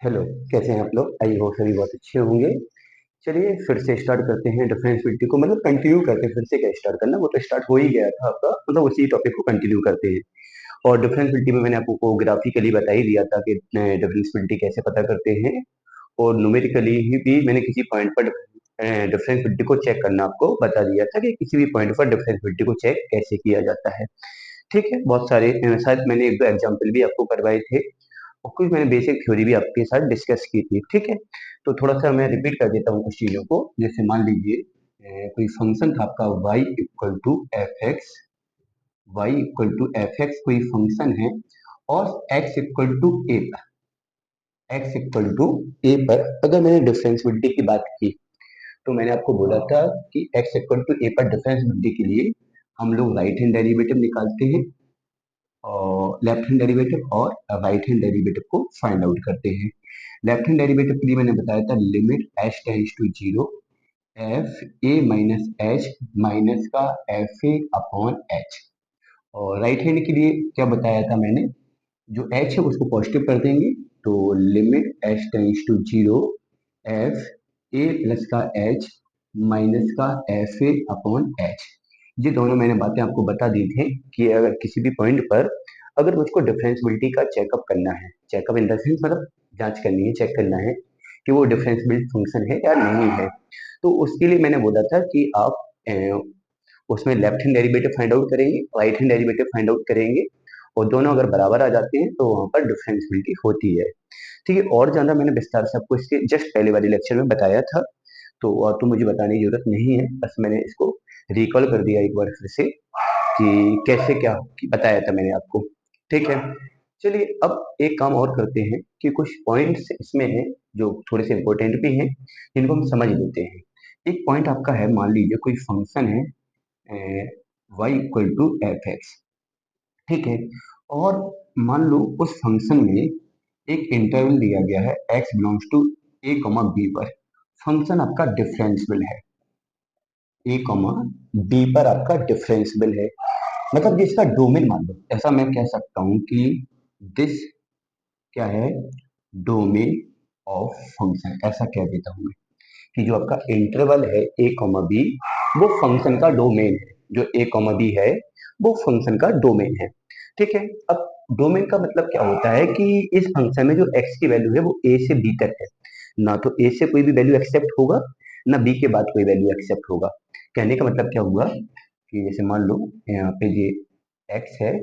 Hello, कैसे हैं आप लोग? आई होप सभी बहुत अच्छे होंगे। चलिए फिर से स्टार्ट करते हैं डिफरेंशिएबिलिटी को, मतलब कंटिन्यू करते हैं। फिर से क्या स्टार्ट करना, वो तो स्टार्ट हो ही गया था आपका, मतलब उसी टॉपिक को कंटिन्यू करते हैं। और डिफरेंशिएबिलिटी में मैंने आपको ग्राफिकली बता ही दिया था कि डिफरेंशिएबिलिटी कैसे पता करते हैं। और न्यूमेरिकली ही भी मैंने किसी पॉइंट पर डिफरेंशिएबिलिटी को चेक करना आपको बता दिया था कि किसी भी पॉइंट पर डिफरेंशिएबिलिटी को चेक कैसे किया जाता है। ठीक है, बहुत सारे शायद मैंने एक दो एग्जाम्पल भी आपको करवाए थे और कुछ मैंने बेसिक थ्योरी भी आपके साथ डिस्कस की थी। ठीक है, तो थोड़ा सा मैं रिपीट कर देता हूँ कुछ चीज़ों को। जैसे मान लीजिए कोई फंक्शन था आपका y equal to f x कोई फंक्शन है और x इक्वल टू ए पर अगर मैंने डिफरेंशिएबिलिटी की बात की तो मैंने आपको बोला था कि x इक्वल टू ए पर डिफरेंशिएबिलिटी के लिए हम लोग राइट हैंड डेरिवेटिव निकालते हैं और लेफ्ट हैंड डेरिवेटिव और राइट हैंड डेरिवेटिव को फाइंड आउट करते हैं। लेफ्ट हैंड डेरिवेटिव के लिए मैंने बताया था limit h tends to zero f a minus h minus का एफ ए अपॉन एच। और राइट हैंड के लिए क्या बताया था मैंने, जो एच है उसको पॉजिटिव कर देंगे तो limit h tends to zero f a plus का एच माइनस का एफ ए अपॉन एच। ये दोनों मैंने बातें आपको बता दी थी कि अगर किसी भी पॉइंट पर अगर मुझको डिफरेंशिएबिलिटी का चेकअप करना है, चेकअप इन द सेंस मतलब जांच करनी है, चेक करना है कि वो डिफरेंशिएबल फंक्शन है या नहीं है, तो उसके लिए मैंने बोला था कि आप उसमें left hand derivative find out करेंगे, right hand derivative find out करेंगे और दोनों अगर बराबर आ जाते हैं तो वहां पर डिफरेंशिएबिलिटी होती है। ठीक है, और ज्यादा मैंने विस्तार से आपको इसके जस्ट पहले वाले लेक्चर में बताया था, तो और तो मुझे बताने की जरूरत नहीं है, बस मैंने इसको रिकॉल कर दिया एक बार फिर से कि कैसे क्या बताया था मैंने आपको। ठीक है, चलिए अब एक काम और करते हैं कि कुछ पॉइंट्स इसमें हैं जो थोड़े से इंपॉर्टेंट भी हैं, जिनको हम समझ लेते हैं। एक पॉइंट आपका है, मान लीजिए कोई फंक्शन है y equal to f x. ठीक है, और मान लो उस फंक्शन में एक इंटरवल दिया गया है x belongs to a comma B पर। फंक्शन आपका डिफरेंशिएबल है, a कॉमा b पर आपका डिफरेंशिएबल है, मतलब कि इसका डोमेन मान लो, ऐसा मैं कह सकता हूं कि दिस क्या है, डोमेन ऑफ फंक्शन, ऐसा कह देता हूं मैं कि जो आपका इंटरवल है a कॉमा बी वो फंक्शन का डोमेन है, जो a कॉमा बी है वो फंक्शन का डोमेन है। ठीक है, अब डोमेन का मतलब क्या होता है कि इस फंक्शन में जो x की वैल्यू है वो a से b तक है, ना तो a से कोई भी वैल्यू एक्सेप्ट होगा ना b के बाद कोई वैल्यू एक्सेप्ट होगा। कहने का मतलब क्या हुआ कि जैसे मान लो यहाँ पे ये x है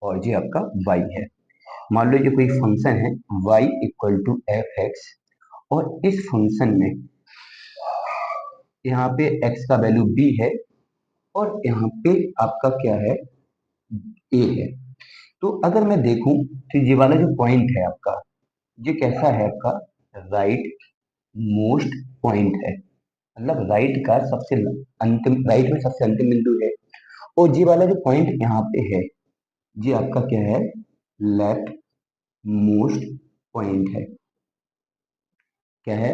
और ये आपका y है। मान लो ये कोई फंक्शन है y equal to f x, और इस फंक्शन में यहाँ पे x का वैल्यू b है और यहाँ पे आपका क्या है, a है। तो अगर मैं देखूं तो ये वाला जो पॉइंट है आपका, ये कैसा है आपका, राइट मोस्ट पॉइंट है, मतलब राइट का सबसे अंतिम, राइट में सबसे अंतिम बिंदु है। और ये वाला जो पॉइंट यहाँ पे है ये आपका क्या है, लेफ्ट मोस्ट पॉइंट है। क्या है,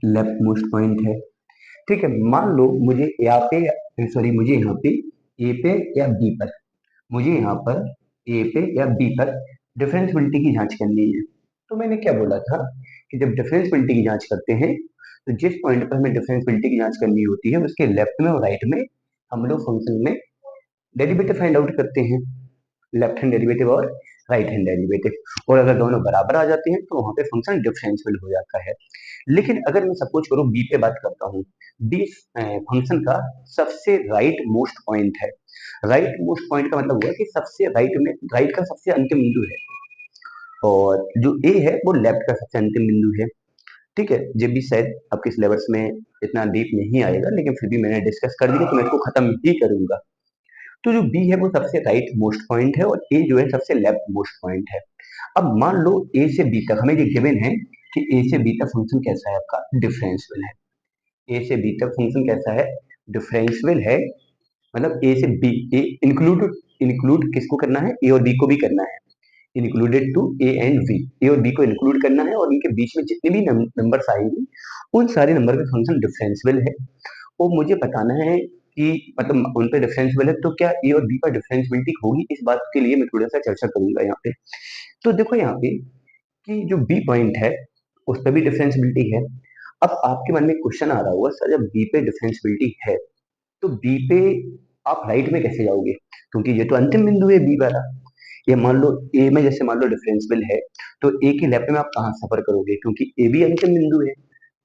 लेफ्ट मोस्ट पॉइंट है। ठीक है, मान लो मुझे यहाँ पे, सॉरी मुझे यहाँ पे ए पे या बी पर, मुझे यहाँ पर ए पे या बी पर डिफरेंशिएबिलिटी की जांच करनी है। तो मैंने क्या बोला था कि जब डिफरेंशिएबिलिटी की जांच करते हैं तो जिस पॉइंट पर हमें डिफरेंशिएबिलिटी की जांच करनी होती है उसके लेफ्ट में और राइट में हम लोग फंक्शन में डेरिवेटिव फाइंड आउट करते हैं, लेफ्ट हैंड डेरिवेटिव और राइट हैंड डेरिवेटिव। और अगर दोनों बराबर आ जाते हैं तो वहां पे फंक्शन डिफरेंशिएबल हो जाता है। लेकिन अगर मैं सपोज करूँ बी पे बात करता हूँ, बी फंक्शन का सबसे राइट मोस्ट पॉइंट है। राइट मोस्ट पॉइंट का मतलब हुआ कि सबसे राइट में, राइट का सबसे अंतिम बिंदु है, और जो ए है वो लेफ्ट का सबसे अंतिम बिंदु है। ठीक है, ये भी शायद आपके सिलेबस में इतना डीप नहीं आएगा, लेकिन फिर भी मैंने डिस्कस कर दिया तो मैं इसको खत्म ही करूंगा। तो जो बी है वो सबसे राइट मोस्ट पॉइंट है और ए जो है सबसे लेफ्ट मोस्ट पॉइंट है। अब मान लो ए से बी तक हमें ये गिवन है कि ए से बी तक फंक्शन कैसा है आपका, डिफरेंशिएबल है। ए से बी तक फंक्शन कैसा है, डिफरेंशिएबल है। मतलब ए से बी, ए इंक्लूड, इंक्लूड किसको करना है, ए और बी को भी करना है, included to A and B, A और बी को इंक्लूड करना है और उनके बीच में जितने भी नंबर्स आएंगे उन सारे नंबर का फंक्शन डिफरेंशिएबल है। और मुझे बताना है कि मतलब उन पे डिफरेंशिएबल है तो क्या ए और बी पर डिफरेंशिएबिलिटी होगी, इस बात के लिए मैं थोड़ा सा चर्चा करूंगा यहाँ पे। तो देखो यहाँ पे कि जो बी पॉइंट है उस पर भी डिफरेंशियबिलिटी है। अब आपके मन में क्वेश्चन आ रहा होगा, सर जब बी पे डिफरेंशियबिलिटी है तो बी पे आप राइट में कैसे जाओगे, क्योंकि ये तो अंतिम बिंदु है बी वाला। ये मान लो ए में जैसे मान लो डिफरेंशियल है, तो ए के लेफ्ट में आप कहाँ सफर करोगे, क्योंकि ए भी अंतिम बिंदु है।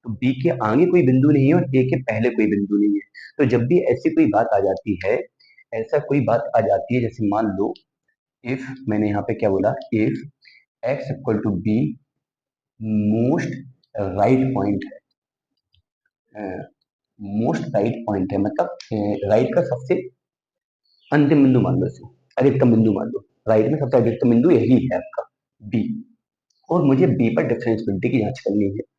तो बी के आगे कोई बिंदु नहीं है और ए के पहले कोई बिंदु नहीं है। तो जब भी ऐसी कोई बात आ जाती है, ऐसा कोई बात आ जाती है, जैसे मान लो इफ, मैंने यहाँ पे क्या बोला, if x equal to b most right point है, मोस्ट राइट पॉइंट है, मतलब राइट का सबसे अंतिम बिंदु मान लो इसे, अधिकतम बिंदु मान लो, राइट में सबसे अधिकतम बिंदु यही है आपका बी, और मुझे बी पर डिफरेंशियबिलिटी की जांच करनी है।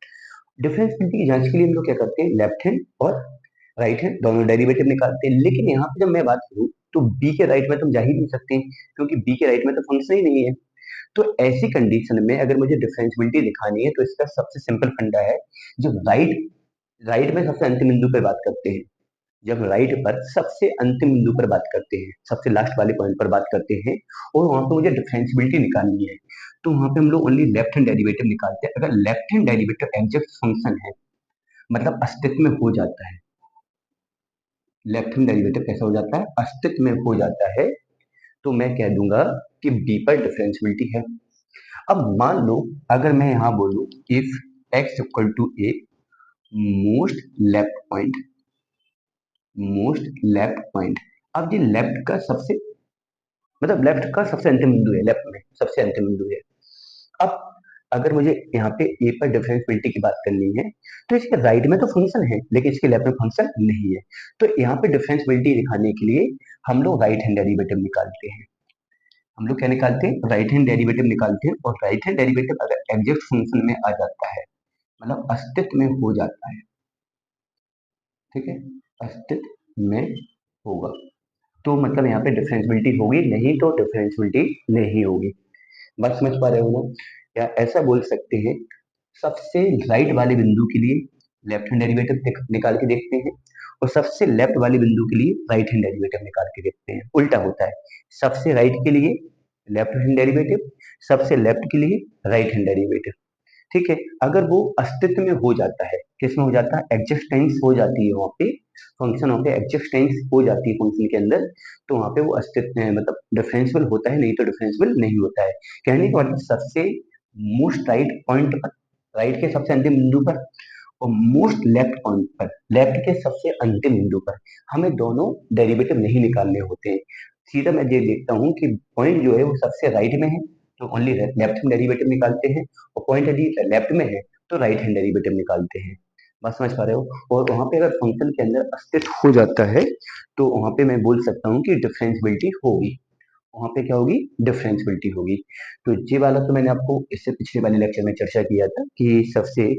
डिफरेंशियबिलिटी की जांच के लिए हम लोग क्या करते हैं, लेफ्ट हैंड और राइट हैंड दोनों डेरिवेटिव निकालते हैं। लेकिन यहाँ पे जब मैं बात करूँ तो बी के राइट में तो हम जा ही नहीं सकते, क्योंकि बी के राइट में तो फंक्शन ही नहीं है। तो ऐसी कंडीशन में अगर मुझे डिफरेंशियबिलिटी दिखानी है तो इसका सबसे सिंपल फंडा है, जब राइट राइट में सबसे अंतिम बिंदु पर बात करते हैं, जब राइट पर सबसे अंतिम बिंदु पर बात करते हैं, सबसे लास्ट वाले पॉइंट पर बात करते हैं, और वहां पे मुझे डिफरेंशियबिलिटी निकालनी है, तो वहां पे हम लोग ओनली लेफ्ट हैंड डेरिवेटिव निकालते हैं। अगर left hand derivative exact function है, मतलब अस्तित्व में हो जाता है, लेफ्ट हैंड डेरिवेटिव कैसा हो जाता है, अस्तित्व में हो जाता है, तो मैं कह दूंगा कि बी पर डिफरेंशियबिलिटी है। अब मान लो अगर मैं यहाँ बोलूँ if x equal to a most left point, most left point, अब ये लेफ्ट का सबसे, मतलब लेफ्ट का सबसे अंतिम बिंदु है, लेफ्ट में सबसे अंतिम बिंदु है। अब अगर मुझे यहाँ पे ए पर डिफरेंशियबिलिटी की बात करनी है, तो इसके राइट में तो फंक्शन है लेकिन इसके लेफ्ट में फंक्शन नहीं है। तो यहाँ पे डिफरेंशियबिलिटी दिखाने के लिए हम लोग राइट हैंड डेरिवेटिव निकालते हैं। हम लोग क्या निकालते हैं, राइट हैंड डेरिवेटिव निकालते हैं, और राइट हैंड डेरिवेटिव अगर एग्जैक्ट फंक्शन में आ जाता है, मतलब अस्तित्व में हो जाता है, ठीक है, अस्तित्व में होगा, तो मतलब यहाँ पे डिफरेंशियबिलिटी होगी, नहीं तो डिफरेंशियबिलिटी नहीं होगी। बात समझ पा रहे हो ना? या ऐसा बोल सकते हैं, सबसे राइट वाले बिंदु के लिए लेफ्ट हैंड डेरिवेटिव निकाल के देखते हैं, और सबसे लेफ्ट वाले बिंदु के लिए राइट हैंड डेरिवेटिव निकाल के देखते हैं। उल्टा होता है, सबसे राइट के लिए लेफ्ट हैंड डेरिवेटिव, सबसे लेफ्ट के लिए राइट हैंड डेरिवेटिव, ठीक है। अगर वो अस्तित्व में हो जाता है, किसमें हो जाता है, एग्जिस्टेंस हो जाती है वहां पे, फंक्शन वहां पे एग्जिस्टेंस हो जाती है फंक्शन के अंदर, तो वहां पे वो अस्तित्व मतलब डिफरेंशियल होता है, नहीं तो डिफरेंशियल नहीं होता है। कहने का मतलब सबसे मोस्ट राइट पॉइंट पर, राइट के सबसे अंतिम बिंदु पर, और मोस्ट लेफ्ट पॉइंट पर, लेफ्ट के सबसे अंतिम बिंदु पर हमें दोनों डेरिवेटिव नहीं निकालने होते हैं। सीधा मैं ये देखता हूँ कि पॉइंट जो है वो सबसे राइट में है, तो ओनली लेफ्ट हैंड डेरिवेटिव निकालते हैं, और पॉइंट यदि लेफ्ट में है तो राइट हैंड डेरिवेटिव निकालते हैं। बात समझ पा रहे हो? और वहां पे अगर फंक्शन के अंदर अस्तित्व हो जाता है, तो वहां पे मैं बोल सकता हूँ कि डिफरेंशियबिलिटी होगी, वहां पे क्या होगी, डिफरेंशियबिलिटी होगी। तो ये वाला तो मैंने आपको इससे पिछले वाले लेक्चर में चर्चा किया था कि सबसे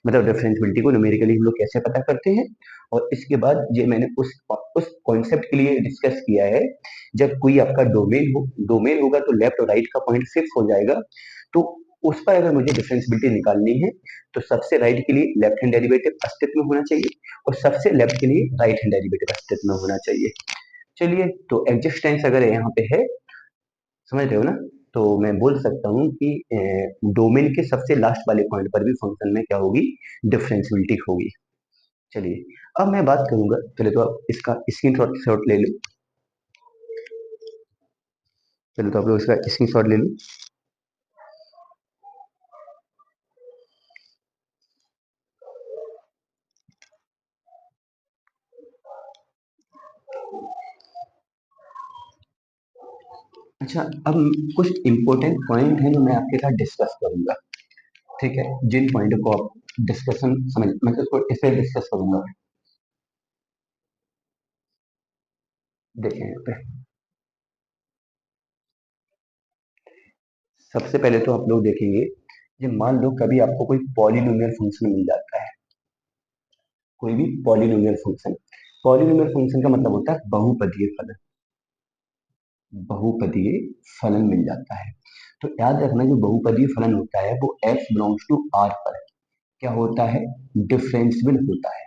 मतलब डिफरेंशियबिलिटी को न्यूमेरिकली हम लोग कैसे पता करते हैं, और इसके बाद ये मैंने उस कॉन्सेप्ट के लिए डिस्कस किया है, जब कोई आपका डोमेन हो, डोमेन होगा तो लेफ्ट और राइट का पॉइंट फिक्स हो जाएगा, तो उस पर अगर मुझे डिफरेंशियबिलिटी निकालनी है, तो सबसे राइट के लिए लेफ्ट हैंड डेरिवेटिव अस्तित्व में होना चाहिए, और सबसे लेफ्ट के लिए राइट हैंड डेरिवेटिव अस्तित्व में होना चाहिए। चलिए, तो एग्जिस्टेंस अगर यहाँ पे है, समझ रहे हो ना, तो मैं बोल सकता हूँ कि डोमेन के सबसे लास्ट वाले पॉइंट पर भी फंक्शन में क्या होगी, डिफरेंशियबिलिटी होगी। चलिए, अब मैं बात करूंगा, पहले तो आप इसका स्क्रीन शॉट ले लो, पहले तो आप लोग इसका स्क्रीन शॉट ले लो। अच्छा, अब कुछ इंपॉर्टेंट पॉइंट हैं जो मैं आपके साथ डिस्कस करूंगा, ठीक है, जिन पॉइंट को आप डिस्कशन समझ, मैं तो इसको इसे डिस्कस करूंगा। देखें यहाँ पे, सबसे पहले तो आप लोग देखेंगे, ये मान लो कभी आपको कोई पॉलिनोमियल फंक्शन मिल जाता है, कोई भी पॉलिनोमियल फंक्शन, पॉलिनोमियल फंक्शन का मतलब होता है बहुपदीय फलन, बहुपदीय फलन मिल जाता है। तो याद रखना, जो बहुपदीय फलन होता है वो x बिलोंग्स टू r पर क्या होता है, डिफरेंशियबल होता है।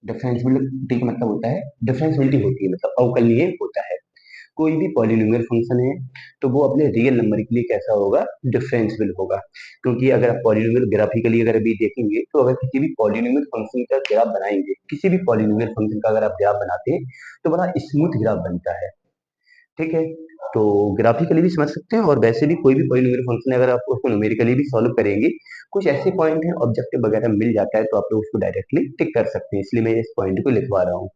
डिफरेंशियबिलिटी का मतलब होता है, डिफरेंशियबिलिटी होती है मतलब अवकलनीय होता है। कोई भी पॉलिनोमियल फंक्शन है तो वो अपने रियल नंबर के लिए कैसा होगा, डिफरेंशियल होगा। क्योंकि अगर आप पॉलिनोमियल ग्राफिकली अगर अभी देखेंगे तो अगर किसी भी पॉलिनोमियल फंक्शन का ग्राफ बनाएंगे, किसी भी पॉलिनोमियल फंक्शन का अगर आप ग्राफ बनाते हैं तो बड़ा स्मूथ ग्राफ बनता है। ठीक है, तो ग्राफिकली भी समझ सकते हैं और वैसे भी कोई भी पॉलिनोमियल फंक्शन है अगर आप उसको न्यूमेरिकली भी सॉल्व करेंगे, कुछ ऐसे पॉइंट हैं ऑब्जेक्टिव वगैरह मिल जाता है तो आप लोग उसको डायरेक्टली टिक कर सकते हैं, इसलिए मैं इस पॉइंट को लिखवा रहा हूँ।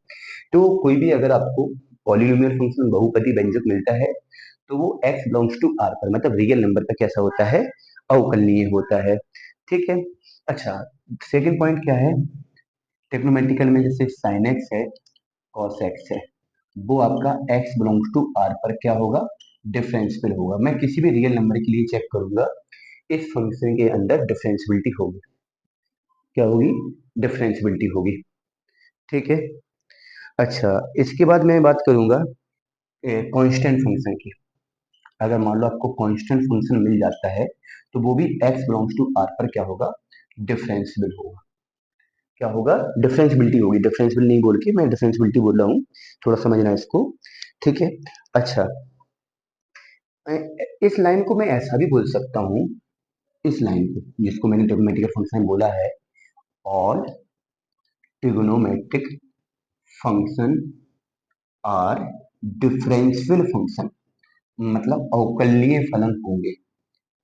तो कोई भी अगर आपको पॉलिनोमियल फंक्शन बहुपदी व्यंजक मिलता है तो वो x बिलोंग्स टू r पर मतलब रियल नंबर का कैसा होता है, अवकलनीय होता है। ठीक है, अच्छा सेकंड पॉइंट क्या है, टेक्नोमेटिकल में जैसे साइन एक्स है, कॉस एक्स है, वो आपका x बिलोंग्स टू r पर क्या होगा, डिफरेंशियल होगा। मैं किसी भी रियल नंबर के लिए चेक करूंगा, इस फंक्शन के अंदर डिफरेंशियबिलिटी होगी, क्या होगी, डिफरेंशियबिलिटी होगी। ठीक है, अच्छा इसके बाद मैं बात करूंगा कांस्टेंट फंक्शन की। अगर मान लो आपको कांस्टेंट फंक्शन मिल जाता है तो वो भी x बिलोंग्स टू r पर क्या होगा, डिफरेंशियल होगा। क्या होगा, डिफरेंशियबिलिटी होगी, डिफरेंशियल नहीं बोल के मैं डिफरेंशियबिलिटी बोल रहा हूँ, थोड़ा समझना इसको। ठीक है, अच्छा इस लाइन को मैं ऐसा भी बोल सकता हूँ, इस लाइन को जिसको मैंने ट्रिग्नोमेट्रिक फंक्शन बोला है, all trigonometric function are differential function, मतलब अवकलनीय फलन होंगे।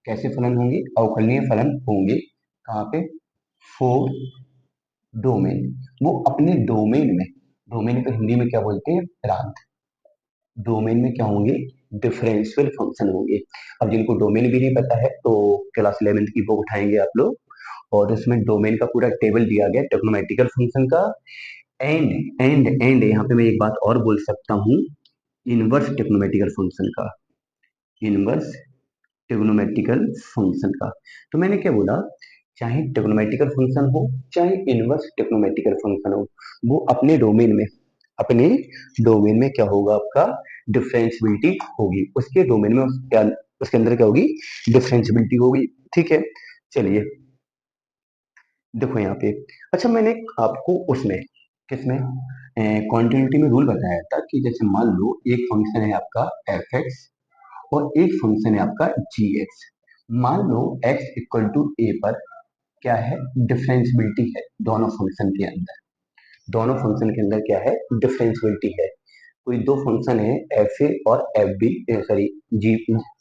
कैसे फलन होंगे, अवकलनीय फलन होंगे। कहाँ पे, फोर डोमेन, वो अपने डोमेन में, डोमेन को हिंदी में क्या बोलते हैं, प्रांत, डोमेन में क्या होंगे, डिफरेंशियल फंक्शन होंगे। अब जिनको डोमेन भी नहीं पता है तो क्लास 11th की बुक उठाएंगे आप लोग, और उसमें डोमेन का पूरा टेबल दिया गया ट्रिग्नोमेट्रिकल फंक्शन का। एंड यहाँ पे मैं एक बात और बोल सकता हूँ, इनवर्स ट्रिग्नोमेट्रिकल फंक्शन का, इनवर्स ट्रिग्नोमेट्रिकल फंक्शन का। तो मैंने क्या बोला, चाहे ट्रिग्नोमेट्रिकल फंक्शन हो चाहे इनवर्स ट्रिग्नोमेट्रिकल फंक्शन हो, वो अपने डोमेन में, अपने डोमेन में क्या होगा आपका, डिफरेंशियबिलिटी होगी। उसके डोमेन में उसके अंदर क्या होगी, डिफरेंशियबिलिटी होगी। ठीक है, चलिए देखो यहाँ पे, अच्छा मैंने आपको उसमें किसमें कॉन्टिन्यूटी में रूल बताया था कि जैसे मान लो एक फंक्शन है आपका एफ एक्स और एक फंक्शन है आपका जी एक्स। मान लो x इक्वल टू ए पर क्या है, डिफरेंशियबिलिटी है दोनों फंक्शन के अंदर, दोनों फंक्शन के अंदर क्या है, डिफरेंशियबिलिटी है। कोई दो फंक्शन है एफ ए और एफ बी, सॉरी जी,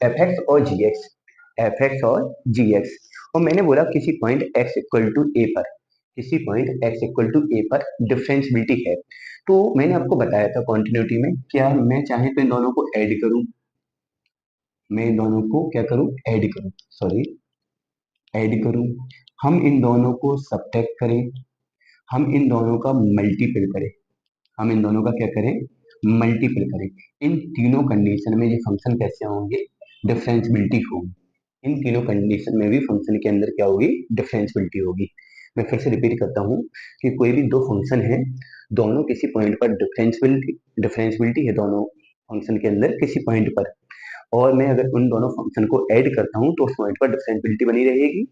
एफ एक्स और जी एक्स, एफ एक्स और जी एक्स, और मैंने बोला किसी पॉइंट x इक्वल टू ए पर, किसी पॉइंट x इक्वल टू ए पर डिफरेंशियबिलिटी है। तो मैंने आपको बताया था कॉन्टिन्यूटी में, क्या मैं चाहे तो इन दोनों को ऐड करूं, मैं इन दोनों को क्या करूं, ऐड करूं, सॉरी ऐड करूं, हम इन दोनों को सब्ट्रैक्ट करें, हम इन दोनों का मल्टीपल करें, हम इन दोनों का क्या करें, मल्टीपल करें। इन तीनों कंडीशन में ये फंक्शन कैसे होंगे, डिफरेंशियबिलिटी होगी। इन तीनों कंडीशन में भी फंक्शन के अंदर क्या होगी, डिफरेंशियबिलिटी होगी। मैं फिर से रिपीट करता हूँ कि कोई भी दो फंक्शन है, दोनों किसी पॉइंट पर डिफरेंशियबिलिटी डिफरेंशियबिलिटी है दोनों फंक्शन के अंदर किसी पॉइंट पर, और मैं अगर उन दोनों फंक्शन को ऐड करता हूँ तो उस पॉइंट पर डिफरेंशियबिलिटी बनी रहेगी,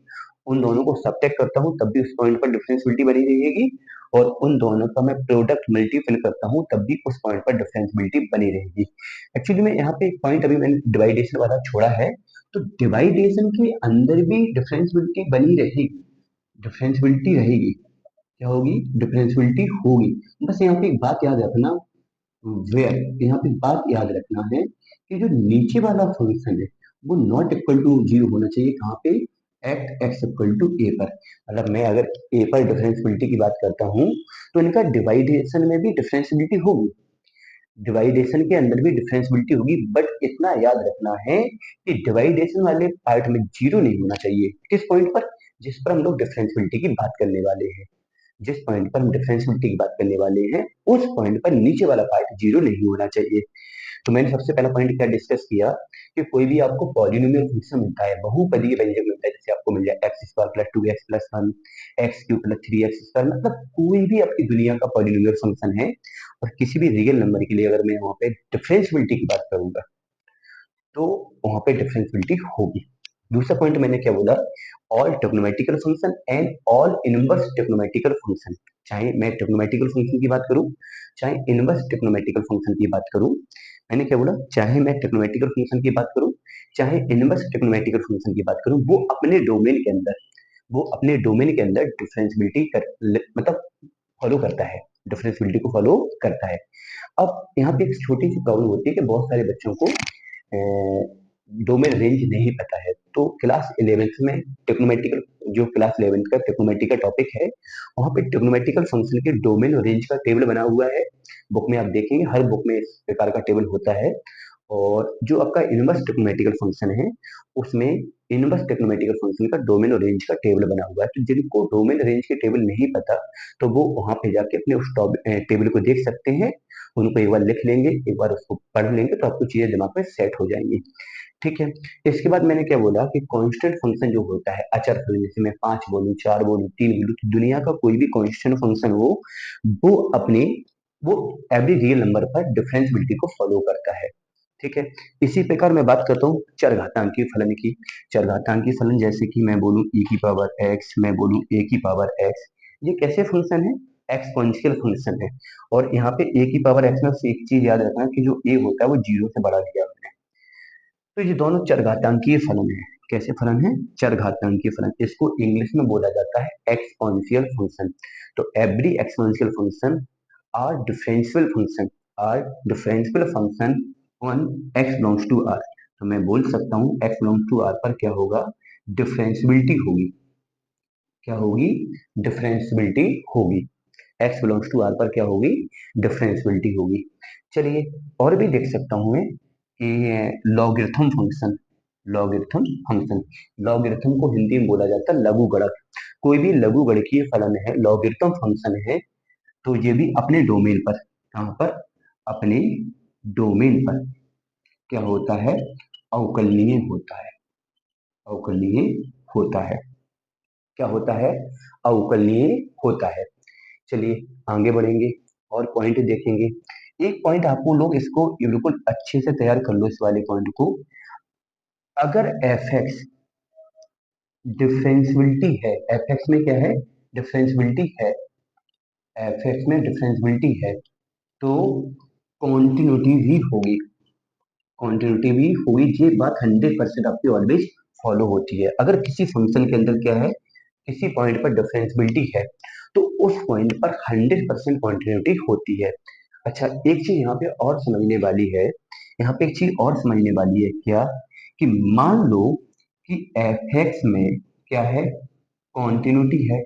उन दोनों को सब्ट्रैक्ट करता हूँ तब भी उस पॉइंट पर डिफरेंशियबिलिटी बनी रहेगी, और उन दोनों का मैं प्रोडक्ट मल्टीपल करता हूँ तब भी उस पॉइंट पर डिफरेंशियबिलिटी बनी रहेगी। एक्चुअली में यहाँ पे एक पॉइंट अभी मैंने डिवाइडेशन वाला छोड़ा है, तो डिवाइडेशन के अंदर भी डिफरेंशियबिलिटी बनी रहेगी, डिफरेंशियबिलिटी रहेगी, क्या होगी, डिफरेंशियबिलिटी होगी। बस यहाँ पे एक बात याद रखना, वेयर, यहाँ पे बात याद रखना है कि जो नीचे वाला फंक्शन है वो नॉट इक्वल टू जीरो होना चाहिए, कहाँ पे, एट एक्स इक्वल टू ए पर। मतलब मैं अगर ए पर डिफरेंशियबिलिटी की बात करता हूँ तो इनका डिवाइडेशन में भी डिफरेंशियबिलिटी होगी, डिवाइडेशन के अंदर भी डिफरेंशियबिलिटी होगी, बट इतना याद रखना है कि डिवाइडेशन वाले पार्ट में जीरो नहीं होना चाहिए। किस पॉइंट पर, जिस पर हम लोग डिफरेंशियबिलिटी की बात करने वाले हैं, जिस पॉइंट पर हम डिफरेंशियबिलिटी की बात करने वाले हैं उस पॉइंट पर नीचे वाला पार्ट जीरो नहीं होना चाहिए। तो मैंने सबसे पहला पॉइंट क्या डिस्कस किया कि कोई भी आपको पॉलिनोमियल फंक्शन मिलता है, बहुपदीय व्यंजक मिलता है, जैसे आपको मिल जाए x square plus two x plus one, x Q plus three x square, मतलब कोई भी आपकी दुनिया का पॉलिनोमियल फंक्शन है और किसी भी रियल नंबर के लिए अगर मैं वहां पे डिफरेंशियबिलिटी की बात करूंगा तो वहां पे डिफरेंशियबिलिटी होगी। दूसरा पॉइंट मैंने क्या बोला, all trigonometrical function and all inverse trigonometrical function, चाहे मैं ट्रिग्नोमेट्रिकल फंक्शन की बात करूं चाहे इनवर्स ट्रिग्नोमेट्रिकल फंक्शन की बात करूं, मैंने क्या बोला, चाहे मैं टेक्नोमेटिकल फंक्शन की बात करूं, चाहे इनवर्स टेक्नोमेटिकल फंक्शन की बात करूं, वो अपने डोमेन के अंदर डिफरेंशियबिलिटी मतलब फॉलो करता है, डिफरेंशियबिलिटी को फॉलो करता है। अब यहाँ पे एक छोटी सी प्रॉब्लम होती है कि बहुत सारे बच्चों को डोमेन रेंज नहीं पता है। तो क्लास 11th में टेक्नोमेटिकल, जो क्लास 11th का टेक्नोमेटिकल टॉपिक है, वहाँ पे टेक्नोमेटिकल फंक्शन के डोमेन और रेंज का टेबल बना हुआ है। बुक में आप देखेंगे, हर बुक में इस प्रकार का टेबल होता है। और जो आपका इनवर्स टेक्नोमेटिकल फंक्शन है, उसमें इनवर्स टेक्नोमेटिकल फंक्शन का डोमेन और रेंज का टेबल बना हुआ है। तो जिनको डोमेन रेंज के टेबल नहीं पता, तो वो वहां पे जाके अपने उस टेबल को देख सकते हैं, उनको एक बार लिख लेंगे, एक बार उसको पढ़ लेंगे, तो आपको चीजें दिमाग में सेट हो जाएंगी। ठीक है। इसके बाद मैंने क्या बोला कि कांस्टेंट फंक्शन जो होता है, अचर फलन, जैसे मैं 5 बोलूं, 4 बोलूं, 3 बोलूं, तो दुनिया का कोई भी कांस्टेंट फंक्शन हो, वो अपने वो एवरी रियल नंबर पर डिफरेंशियबिलिटी को फॉलो करता है। ठीक है। इसी प्रकार मैं बात करता हूँ चरघातांकी फलन की। चरघातांकी फलन, जैसे कि मैं बोलूं e की पावर x, मैं बोलूं a की पावर x, ये कैसे फंक्शन है, एक्सपोनेंशियल फंक्शन है। और यहाँ पे a की पावर x में से एक चीज याद रखना कि जो a होता है वो 0 से बड़ा दिया हुआ है। तो ये दोनों चरघातांकीय फलन है। कैसे फलन है, चरघातांकीय फलन। इसको इंग्लिश में बोला जाता है एक्सपोनेंशियल फंक्शन। तो every exponential function are differential function, are differential function on x belongs to r। तो मैं बोल सकता हूँ x बिलोंग्स टू r पर क्या होगा, डिफरेंशियबिलिटी होगी। क्या होगी, डिफरेंशियबिलिटी होगी। x बिलोंग्स टू r पर क्या होगी, डिफरेंशियबिलिटी होगी। चलिए, और भी देख सकता हूँ मैं कि logarithm function, logarithm function, logarithm को हिंदी में बोला जाता है लघुगणक। कोई भी लघुगणकीय फलन है, लॉगरिथम फंक्शन है, तो ये भी अपने डोमेन पर, कहाँ पर, अपने डोमेन पर क्या होता है, अवकलनीय होता है, अवकलनीय होता है। क्या होता है, अवकलनीय होता है। चलिए आगे बढ़ेंगे और पॉइंट देखेंगे। एक पॉइंट आपको लोग इसको ये बिल्कुल अच्छे से तैयार कर लो, इस वाले पॉइंट को। अगर एफ एक्स डिफरेंशियबिलिटी है, एफ एक्स में क्या है, डिफरेंशियबिलिटी है, एफ एक्स में डिफरेंशियबिलिटी है, तो कॉन्टिन्यूटी भी होगी, कॉन्टिन्यूटी भी होगी। ये बात 100% आपकी ऑलवेज फॉलो होती है। अगर किसी फंक्शन के अंदर क्या है, किसी पॉइंट पर डिफरेंशियबिलिटी है, तो उस पॉइंट पर 100% कॉन्टिन्यूटी होती है। अच्छा, एक चीज यहाँ पे और समझने वाली है, यहाँ पे एक चीज और समझने वाली है क्या, कि मान लो कि एफ एक्स में क्या है, कॉन्टिन्यूटी है,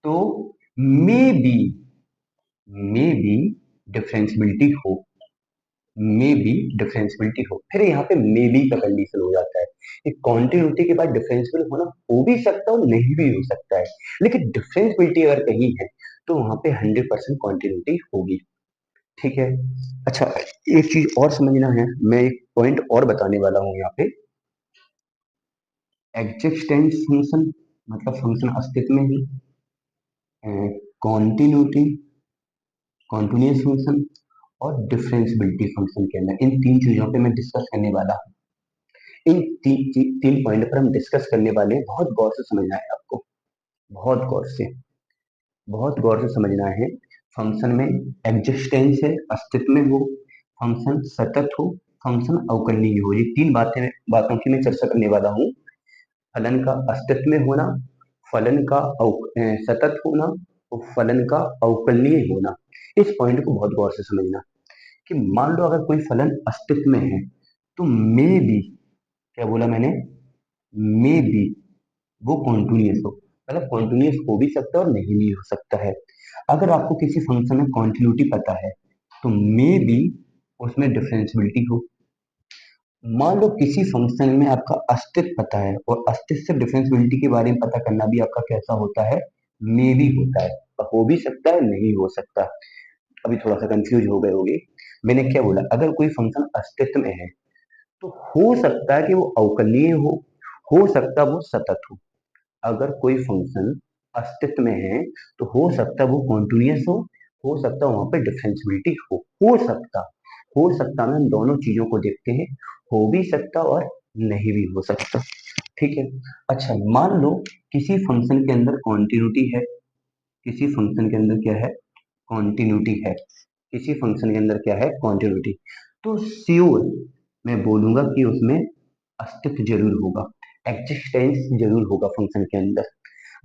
तो may be, may be differentiability हो, मे बी डिफरेंशियबिलिटी हो। फिर यहाँ पे मे बी का कंडीशन हो जाता है कि कॉन्टिन्यूटी के बाद डिफरेंशियल होना हो भी सकता है और नहीं भी हो सकता है, लेकिन डिफरेंशियबिलिटी अगर कहीं है तो वहां पे 100% कॉन्टिन्यूटी होगी। ठीक है। अच्छा, एक चीज और समझना है, मैं एक पॉइंट और बताने वाला हूँ यहाँ पे। एग्जिस्टेंस फंक्शन, मतलब फंक्शन अस्तित्व में ही, कॉन्टिन्यूटी, कॉन्टिन्यूस फंक्शन, और डिफरेंशियबिलिटी फंक्शन के अंदर, इन तीन चीजों पे मैं डिस्कस करने वाला हूँ। इन तीन पॉइंट पर हम डिस्कस करने वाले हैं। बहुत गौर से समझना है आपको, बहुत गौर से, बहुत गौर से समझना है। फंक्शन में एग्जिस्टेंस है, अस्तित्व में हो, फंक्शन सतत हो, फंक्शन अवकलनीय हो, ये तीन बातों की मैं चर्चा करने वाला हूँ। फलन का अस्तित्व में होना, फलन का सतत होना, और फलन का अवकलनीय होना। इस पॉइंट को बहुत गौर से समझना कि मान लो अगर कोई फलन अस्तित्व में है, तो मे बी, क्या बोला मैंने, मे बी वो कॉन्टिन्यूस हो, मतलब कॉन्टिन्यूस हो भी सकता है और नहीं भी हो सकता है। अगर आपको किसी फंक्शन में कॉन्टिन्यूटी पता है, तो मे बी उसमें डिफरेंशियबिलिटी हो। मान लो किसी फंक्शन में आपका अस्तित्व पता है, और अस्तित्व से डिफरेंशियबिलिटी के बारे में पता करना भी आपका कैसा होता है, मे बी होता है, हो भी सकता है, नहीं हो सकता। अभी थोड़ा सा कंफ्यूज हो गए होगे। मैंने क्या बोला, अगर कोई फंक्शन अस्तित्व में है, तो हो सकता है कि वो अवकलनीय हो सकता है वो सतत अगर कोई फंक्शन अस्तित्व में है, तो हो सकता है वो कॉन्टिन्यूस हो सकता है वहां पे डिफरेंशियबिलिटी हो सकता में हम दोनों चीजों को देखते हैं, हो भी सकता और नहीं भी हो सकता। ठीक है। अच्छा, मान लो किसी फंक्शन के अंदर कॉन्टिन्यूटी है, किसी फंक्शन के अंदर क्या है, कॉन्टिन्यूटी है, किसी फंक्शन के अंदर क्या है, कॉन्टिन्यूटी। तो श्योर मैं बोलूंगा कि उसमें अस्तित्व जरूर होगा, एग्जिस्टेंस जरूर होगा फंक्शन के अंदर।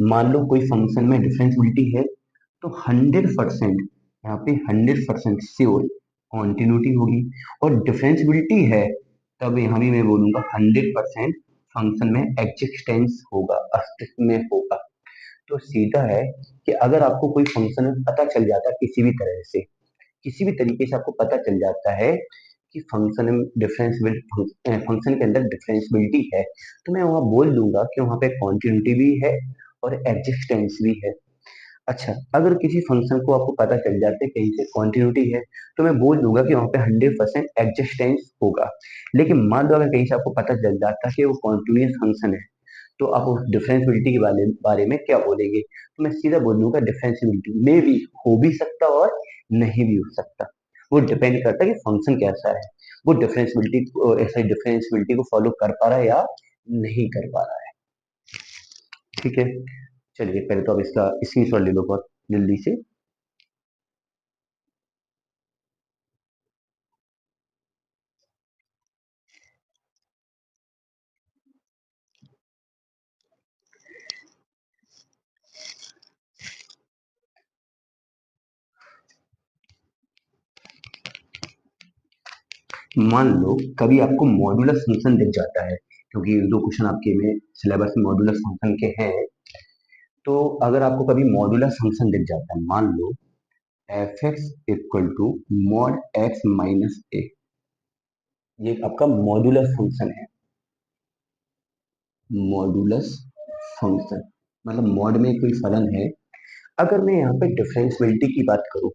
मान लो कोई फंक्शन में डिफरेंशियबिलिटी है, तो 100% यहाँ पे 100% श्योर कॉन्टिन्यूटी होगी। और डिफरेंशियबिलिटी है, तब यहाँ भी मैं बोलूंगा 100% फंक्शन में एग्जिस्टेंस होगा, अस्तित्व में होगा। तो सीधा है कि अगर आपको कोई फंक्शन पता चल जाता है किसी भी तरह से, किसी भी तरीके से आपको पता चल जाता है कि फंक्शन के अंदर डिफरेंशियबिलिटी है, तो मैं वहां बोल दूंगा कि वहां पे कॉन्टिन्यूटी भी है और एग्जिस्टेंस भी है। अच्छा, अगर किसी फंक्शन को आपको पता चल जाता है कहीं से कॉन्टिन्यूटी है, तो मैं बोल दूंगा कि वहां पे 100% एग्जिस्टेंस होगा। लेकिन मान लो अगर कहीं से आपको पता चल जाता है कि वो कॉन्टिन्यूस फंक्शन है, तो आप उस डिफरेंशियबिलिटी के बारे में क्या बोलेंगे? तो मैं सीधा बोल दूंगा डिफरेंशियबिलिटी में भी हो भी सकता और नहीं भी हो सकता। वो डिपेंड करता है कि फंक्शन कैसा है, वो डिफरेंशियबिलिटी को फॉलो कर पा रहा है या नहीं कर पा रहा है। ठीक है, चलिए पहले तो अब इसका स्क्रीनशॉट ले लो बहुत जल्दी से। मान लो कभी आपको मॉड्यूलस फंक्शन दिख जाता है, क्योंकि दो क्वेश्चन आपके में सिलेबस में मॉड्यूलस फंक्शन के हैं। तो अगर आपको कभी मॉड्यूलस फंक्शन दिख जाता है, मान लो f x equal to mod x minus a, ये आपका मॉड्यूलस फंक्शन है। मॉड्यूलस फंक्शन मतलब मॉड में कोई फलन है। अगर मैं यहाँ पे डिफरेंशियबिलिटी की बात करूँ,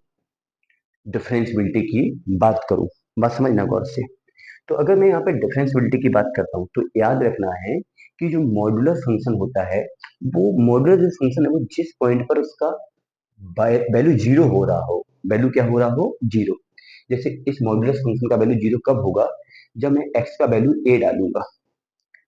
डिफरेंशियबिलिटी की बात करूँ, बात समझना गौर से। तो अगर मैं यहाँ पे डिफरेंशियबिलिटी की बात करता हूँ, तो याद रखना है कि जो मॉड्यूलर फंक्शन होता है, वो मॉड्यूलर जो फंक्शन है वो जिस पॉइंट पर उसका वैल्यू जीरो हो रहा हो, वैल्यू क्या हो रहा हो, जीरो। जैसे इस मॉड्यूलर फंक्शन का वैल्यू जीरो कब होगा? जब मैं एक्स का वैल्यू ए डालूंगा,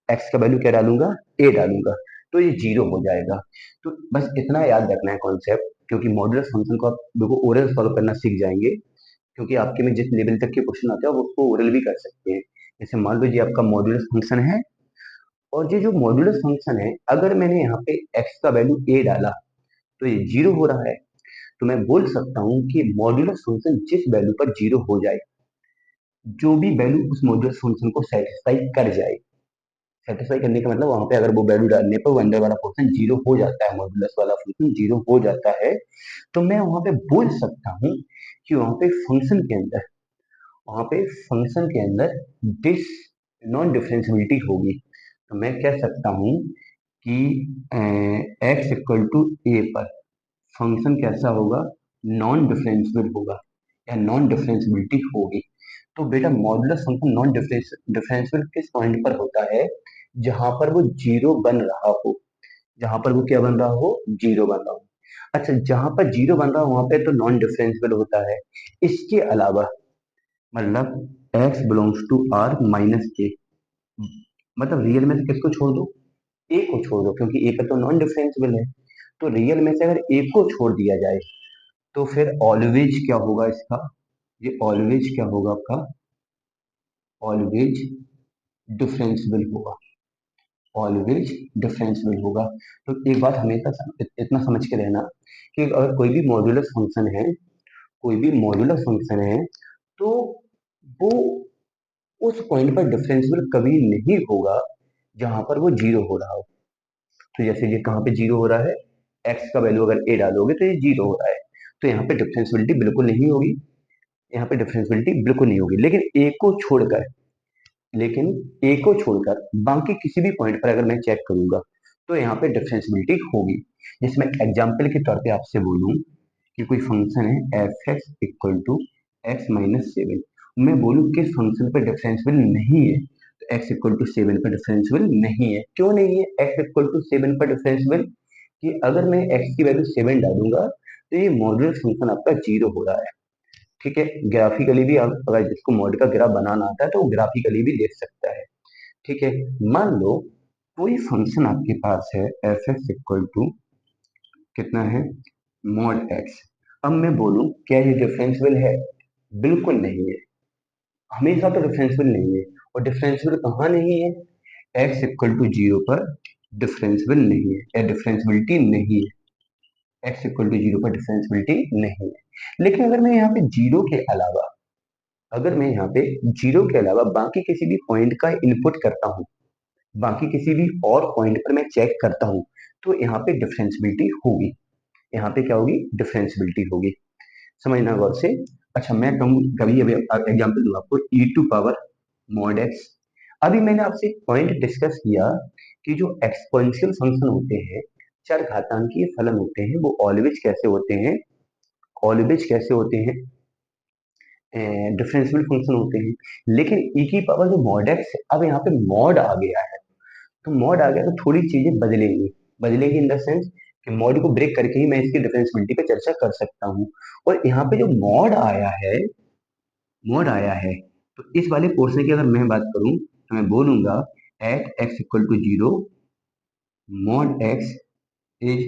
एक्स का वैल्यू क्या डालूंगा, ए डालूंगा, तो ये जीरो हो जाएगा। तो बस इतना याद रखना है कॉन्सेप्ट, क्योंकि मॉड्यूलर फंक्शन को आप देखो ओरल सॉल्व करना सीख जाएंगे, क्योंकि आपके में जिस लेवल तक के क्वेश्चन आते हैं आप उसको ओरल भी कर सकते हैं। जैसे मान लो ये आपका मॉड्यूलस फंक्शन है, और ये जो मॉड्यूलस फंक्शन है, अगर मैंने यहाँ पे एक्स का वैल्यू ए डाला तो ये जीरो हो रहा है। तो मैं बोल सकता हूँ कि मॉड्यूलस फंक्शन जिस वैल्यू पर जीरो हो जाए, जो भी वैल्यू उस मॉड्यूलस फंक्शन को सेटिस्फाई कर जाए, सेटिस्फाई करने का मतलब वहां पे अगर वो वैल्यू डालने पर वो अंदर वाला फंक्शन जीरो हो जाता है, मॉड्यूलस वाला फंक्शन जीरो हो जाता है, तो मैं वहां पे बोल सकता हूँ कि वहां पे फंक्शन के अंदर डिस नॉन डिफरेंशियबिलिटी होगी। तो मैं कह सकता हूँ कि एक्स इक्वल टू ए पर फंक्शन कैसा होगा, नॉन डिफरेंशियबल होगा या नॉन डिफरेंशियबिलिटी होगी। तो बेटा मॉडुलस फंक्शन नॉन डिफरेंशियबल किस पॉइंट पर होता है? जहां पर वो जीरो बन रहा हो, जहां पर वो क्या बन रहा हो, जीरो बन रहा हो। अच्छा, जहां पर जीरो बन रहा हो वहां पे तो नॉन डिफरेंशियबल होता है। इसके अलावा मतलब x belongs to R minus के, मतलब रियल में से किसको छोड़ दो, ए को छोड़ दो, क्योंकि ए का तो नॉन डिफरेंशियबल है। तो रियल में से अगर ए को छोड़ दिया जाए, तो फिर ऑलवेज क्या होगा इसका, ये ऑलवेज क्या होगा आपका, ऑलवेज डिफरेंशियबल होगा, ऑलवेज डिफरेंशियबल होगा। तो एक बात हमेशा इतना समझ के रहना कि अगर कोई भी मॉड्यूलस फंक्शन है, कोई भी मॉड्यूलस फंक्शन है, तो वो उस पॉइंट पर डिफरेंशियबल कभी नहीं होगा जहां पर वो जीरो हो रहा हो। तो जैसे ये कहाँ पे जीरो हो रहा है, एक्स का वैल्यू अगर ए डालोगे तो ये जीरो हो रहा है, तो यहाँ पे डिफरेंशियबिलिटी बिल्कुल नहीं होगी, यहाँ पे डिफरेंशियबिलिटी बिल्कुल नहीं होगी। लेकिन ए को छोड़कर बाकी किसी भी पॉइंट पर अगर मैं चेक करूंगा, तो यहाँ पे डिफरेंशियबिलिटी होगी। जिसमें एग्जाम्पल के तौर पे आपसे बोलूं कि कोई फंक्शन है f x equal to x minus seven, मैं बोलूँ किस फंक्शन पे डिफरेंशियबल नहीं है, तो एक्स इक्वल टू सेवन पर डिफरेंशियबल नहीं है। क्यों नहीं है एक्स इक्वल टू सेवन पर डिफरेंशियबल? कि अगर मैं एक्स की वैल्यू सेवन डालूंगा, तो ये मॉड्यूलस फंक्शन आपका जीरो हो रहा है। ठीक है, ग्राफिकली भी आप अगर जिसको मॉड का ग्राफ बनाना आता है तो वो ग्राफिकली भी देख सकता है। ठीक है, मान लो कोई फंक्शन आपके पास है एफ एक्स इक्वल टू कितना है, मॉड एक्स। अब मैं बोलूं क्या ये डिफरेंशियबल है? बिल्कुल नहीं है। हमेशा तो डिफरेंशियल नहीं है, और डिफरेंशियल कहाँ नहीं है, एक्स इक्वल टू जीरो पर डिफरेंशियल नहीं है या डिफरेंशियबिलिटी नहीं है, एक्स इक्वल टू जीरो पर डिफरेंशियबिलिटी नहीं है। लेकिन अगर मैं यहाँ पे जीरो के अलावा, अगर मैं यहाँ पे जीरो के अलावा बाकी किसी भी पॉइंट का इनपुट करता हूँ, बाकी किसी भी और पॉइंट पर मैं चेक करता हूँ, तो यहाँ पे डिफरेंशियबिलिटी होगी, यहाँ पे क्या होगी, डिफरेंशियबिलिटी होगी। समझना गौर से। अच्छा, मैं कहूँ कभी अभी एग्जाम्पल दूँ आपको, ई टू पावर मॉड एक्स। अभी मैंने आपसे एक पॉइंट डिस्कस किया कि जो एक्सपोनेंशियल फंक्शन होते हैं, चर घातांकीय फलन होते हैं, वो ऑलवेज कैसे होते हैं, ऑलवेज कैसे होते हैं, डिफरेंशियल फंक्शन होते हैं। लेकिन ई की पावर जो मॉड एक्स है, अब यहाँ पे मॉड आ गया है, तो मॉड आ गया तो थोड़ी चीजें बदलेंगी, बदलेंगी इन द सेंस कि मॉड को ब्रेक करके ही मैं इसकी डिफरेंशियबिलिटी पे चर्चा कर सकता हूँ। और यहाँ पे जो मॉड आया है, मॉड आया है, तो इस वाले पोर्शन की अगर मैं बात करूं तो मैं बोलूंगा at x equal to zero mod x is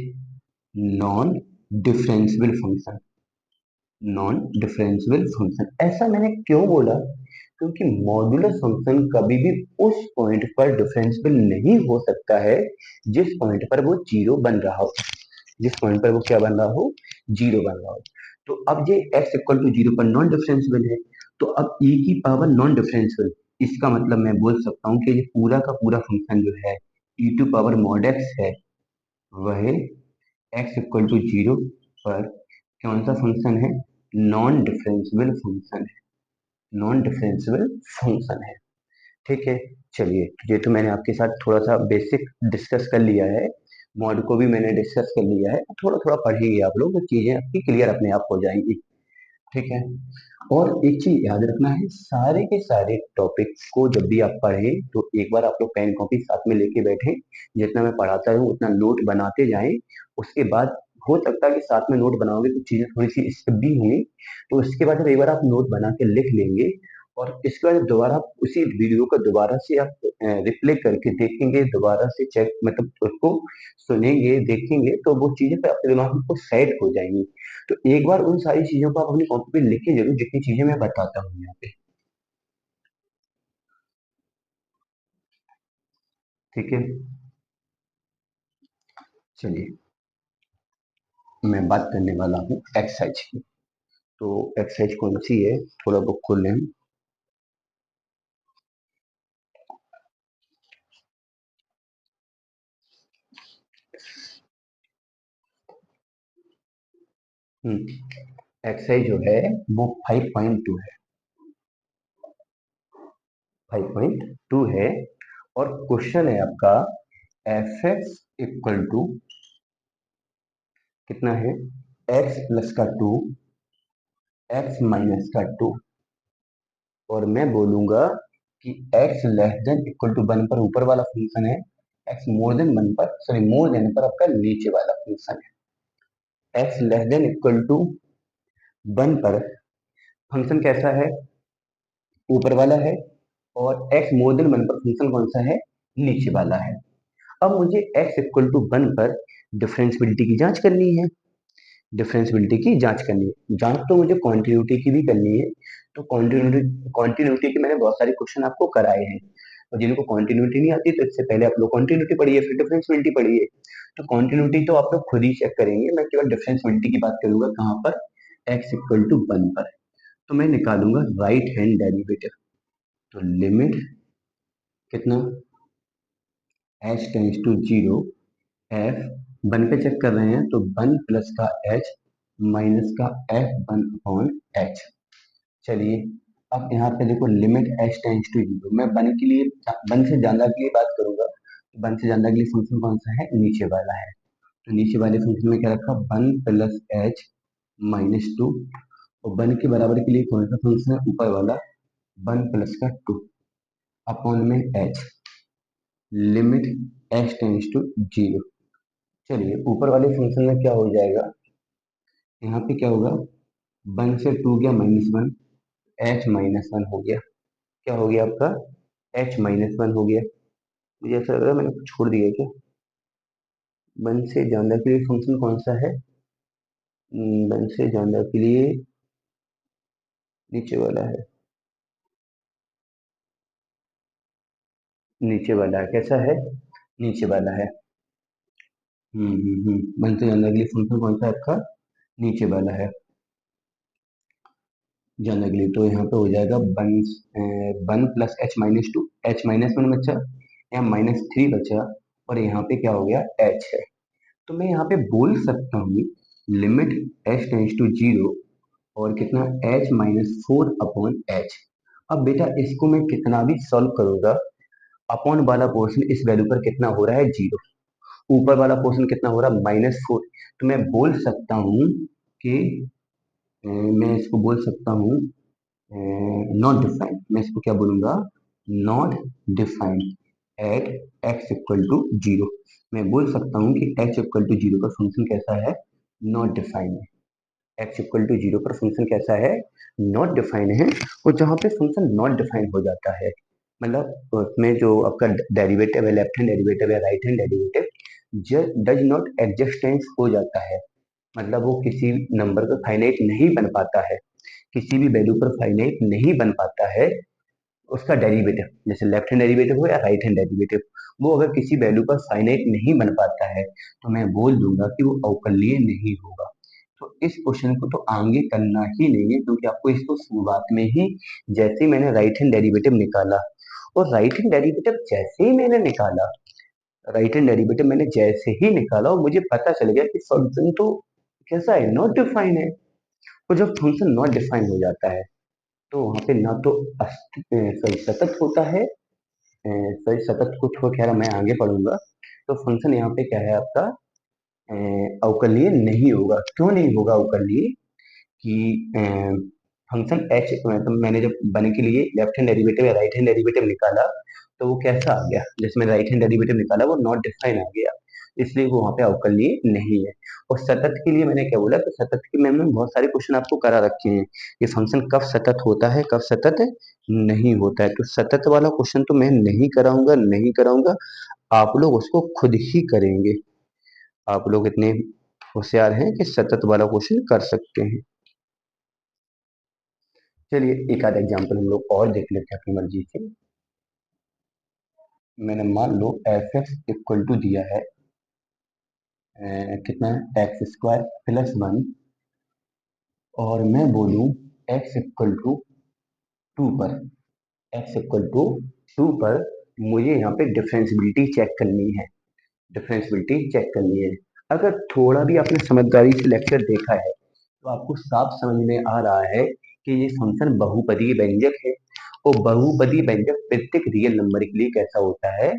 non differential function, non differential function. ऐसा मैंने क्यों बोला, क्योंकि मॉड्यूलस फंक्शन कभी भी उस पॉइंट पर डिफरेंशियल नहीं हो सकता है जिस पॉइंट पर वो जीरो बन रहा हो, जिस पॉइंट पर वो क्या बन रहा हो, जीरो बन रहा हो। तो अब ये x इक्वल टू जीरो पर नॉन डिफरेंशियल है, तो अब e की पावर नॉन डिफरेंशियल, इसका मतलब मैं बोल सकता हूँ कि ये पूरा का पूरा फंक्शन जो है e to power mod x है, वह x इक्वल टू जीरो पर कौन सा फंक्शन है, नॉन डिफरेंशियल फंक्शन है, नॉन डिफरेंशियल फंक्शन है। ठीक है। चलिए, ये तो मैंने आपके साथ थोड़ा सा बेसिक डिस्कस कर लिया है, मॉड को भी मैंने डिस्कस कर लिया है, थोड़ा थोड़ा पढ़ेंगे आप लोग तो चीजें आपकी क्लियर अपने आप हो जाएंगी। ठीक है। और एक चीज याद रखना है, सारे के सारे टॉपिक्स को जब भी आप पढ़ें तो एक बार आप लोग पेन कॉपी साथ में लेके बैठें, जितना मैं पढ़ाता हूँ उतना नोट बनाते जाएं। उसके बाद हो सकता है कि साथ में नोट बनाओगे तो चीजें थोड़ी सी स्किप भी होंगी, तो उसके बाद जब एक बार आप नोट बना के लिख लेंगे, और इसके बाद दोबारा आप उसी वीडियो को दोबारा से आप रिप्ले करके देखेंगे, दोबारा से चेक मतलब उसको सुनेंगे देखेंगे, तो वो चीजें फिर आपके दिमाग में सेट हो जाएंगी। तो एक बार उन सारी चीजों को आप अपनी कॉपी पे लिख के जरूर, जितनी चीजें मैं बताता हूँ यहाँ पे। ठीक है। चलिए, मैं बात करने वाला हूँ एक्सरसाइज की। तो एक्सरसाइज कौन सी है, थोड़ा बुक खोल लें हम। एक्सरसाइज जो है वो 5.2 है, 5.2 है। और क्वेश्चन है आपका, एफ एक्स इक्वल टू कितना है, एक्स प्लस का टू, एक्स माइनस का टू, और मैं बोलूंगा कि x less than equal to one पर ऊपर वाला फंक्शन है, x मोर देन वन पर, सॉरी मोर देन पर आपका नीचे वाला फंक्शन है। x less than equal to one पर फंक्शन कैसा है, ऊपर वाला है, और x मोर देन वन पर फंक्शन कौन सा है, नीचे वाला है। अब मुझे x इक्वल टू वन पर डिफरेंशियबिलिटी की जांच करनी है, डिफरेंशियबिलिटी की जांच करनी है, जांच तो मुझे कॉन्टिन्यूटी की भी करनी है। तो कॉन्टिन्यूटी कॉन्टिन्यूटी के मैंने बहुत सारे क्वेश्चन आपको कराए हैं, और जिनको कॉन्टिन्यूटी नहीं आती तो इससे पहले आप लोग कॉन्टिन्यूटी पढ़िए फिर डिफरेंशियबिलिटी पढ़िए। तो कॉन्टिन्यूटी तो आप लोग खुद ही चेक करेंगे, मैं केवल डिफरेंशियबिलिटी की बात करूंगा कहाँ पर, एक्स इक्वल टू वन पर। तो मैं निकालूंगा राइट हैंड डेरिवेटिव, तो लिमिट कितना, h tends to zero, f one पे चेक कर रहे हैं तो वन प्लस का एच माइनस का एफ वन अपॉन एच। चलिए, अब यहाँ पे देखो limit h tends to zero, मैं वन के लिए, वन से ज्यादा के लिए बात करूंगा, वन से ज्यादा के लिए फंक्शन कौन सा है, नीचे वाला है। तो नीचे वाले फंक्शन में क्या रखा, one plus H minus two, और वन के बराबर के लिए कौन सा फंक्शन है, ऊपर वाला, वन प्लस का टू अपॉन में h, limit h tends to zero. चलिए, ऊपर वाले फंक्शन में क्या हो जाएगा, यहाँ पे क्या होगा, वन से टू गया minus one, H minus one हो गया, क्या हो गया आपका, एच माइनस वन हो गया। मुझे ऐसा लग रहा है मैंने कुछ छोड़ दिया है क्या, वन से ज्यादा के लिए फंक्शन कौन सा है, वन से ज्यादा के लिए नीचे वाला है, नीचे वाला है, कैसा है, नीचे वाला है। बनते जानने के लिए फंक्शन कौन सा है आपका, नीचे वाला है, जानने के लिए। तो यहाँ पे हो जाएगा वन, 1 + h - 2, h-1 बचा, यहाँ -3 बचा, और यहाँ पे क्या हो गया, h है। तो मैं यहाँ पे बोल सकता हूँ लिमिट h टेंड्स टू 0 और कितना, h-4/h। अब बेटा इसको मैं कितना भी सॉल्व करूंगा, अपॉन वाला पोर्शन इस वैल्यू पर कितना हो रहा है, 0, ऊपर वाला पोर्शन कितना हो रहा है, -4। तो मैं बोल सकता हूँ कि मैं इसको बोल सकता हूँ नॉट डिफाइंड। मैं इसको क्या बोलूंगा, नॉट डिफाइंड एट x = 0। मैं बोल सकता हूँ कि x = 0 पर फंक्शन कैसा है, नॉट डिफाइंड है। x = 0 पर फंक्शन कैसा है, नॉट डिफाइंड है। और जहाँ पे फंक्शन नॉट डिफाइंड हो जाता है, मतलब उसमें जो आपका डेरिवेटिव है, लेफ्ट हैंड डेरिवेटिव या right hand derivative does not existence हो जाता है, मतलब वो किसी नंबर का फाइनाइट नहीं बन पाता है, किसी भी वैल्यू पर फाइनाइट नहीं बन पाता है उसका डेरिवेटिव, जैसे लेफ्ट हैंड डेरिवेटिव हो या राइट हैंड डेरिवेटिव, वो अगर किसी वैल्यू पर फाइनाइट नहीं बन पाता है तो मैं बोल दूंगा कि वो अवकलनीय नहीं होगा। तो इस क्वेश्चन को तो आगे करना ही नहीं है, क्योंकि आपको इसको शुरुआत में ही, जैसे ही मैंने राइट हैंड डेरिवेटिव निकाला, और राइट हैंड डेरिवेटिव जैसे ही मैंने निकाला, राइट हैंड डेरिवेटिव मैंने जैसे ही निकाला और मुझे पता चल गया कि फंक्शन तो कैसा है, नॉट डिफाइन है। और जब फंक्शन नॉट डिफाइन हो जाता है तो वहां पे ना तो सही सतत होता है, सही सतत को छोड़, खैर मैं आगे पढ़ूंगा। तो फंक्शन यहाँ पे क्या है आपका, अवकलनीय नहीं होगा। क्यों नहीं होगा अवकलनीय, कि फंक्शन एच, तो मैंने जब बन के लिए लेफ्ट हैंड डेरिवेटिव या राइट हैंड डेरिवेटिव निकाला तो वो कैसा आ गया, जैसे मैंने राइट हैंड डेरिवेटिव निकाला वो नॉट डिफाइन आ गया, इसलिए वो वहां पे अवकलनीय नहीं है। और सतत के लिए मैंने क्या बोला, तो सतत के मैंने बहुत सारे क्वेश्चन आपको करा रखे हैं कि फंक्शन कब सतत होता है, कब सतत नहीं होता है। तो सतत वाला क्वेश्चन तो मैं नहीं कराऊंगा, नहीं कराऊंगा, आप लोग उसको खुद ही करेंगे। आप लोग इतने होशियार हैं कि सतत वाला क्वेश्चन कर सकते हैं। चलिए एक आध एग्जाम्पल हम लोग और देख लेते हैं अपनी मर्जी से। मैंने मान लो f(x) दिया है कितना, x² + 1, और मैं बोलूं x = 2 पर, x = 2 पर मुझे यहाँ पे डिफरेंशियबिलिटी चेक करनी है, डिफरेंशियबिलिटी चेक करनी है। अगर थोड़ा भी आपने समझदारी से लेक्चर देखा है तो आपको साफ समझ में आ रहा है कि ये फंक्शन बहुपदीय व्यंजक है, और बहुपदीय व्यंजक प्रत्येक रियल नंबर के लिए कैसा होता है,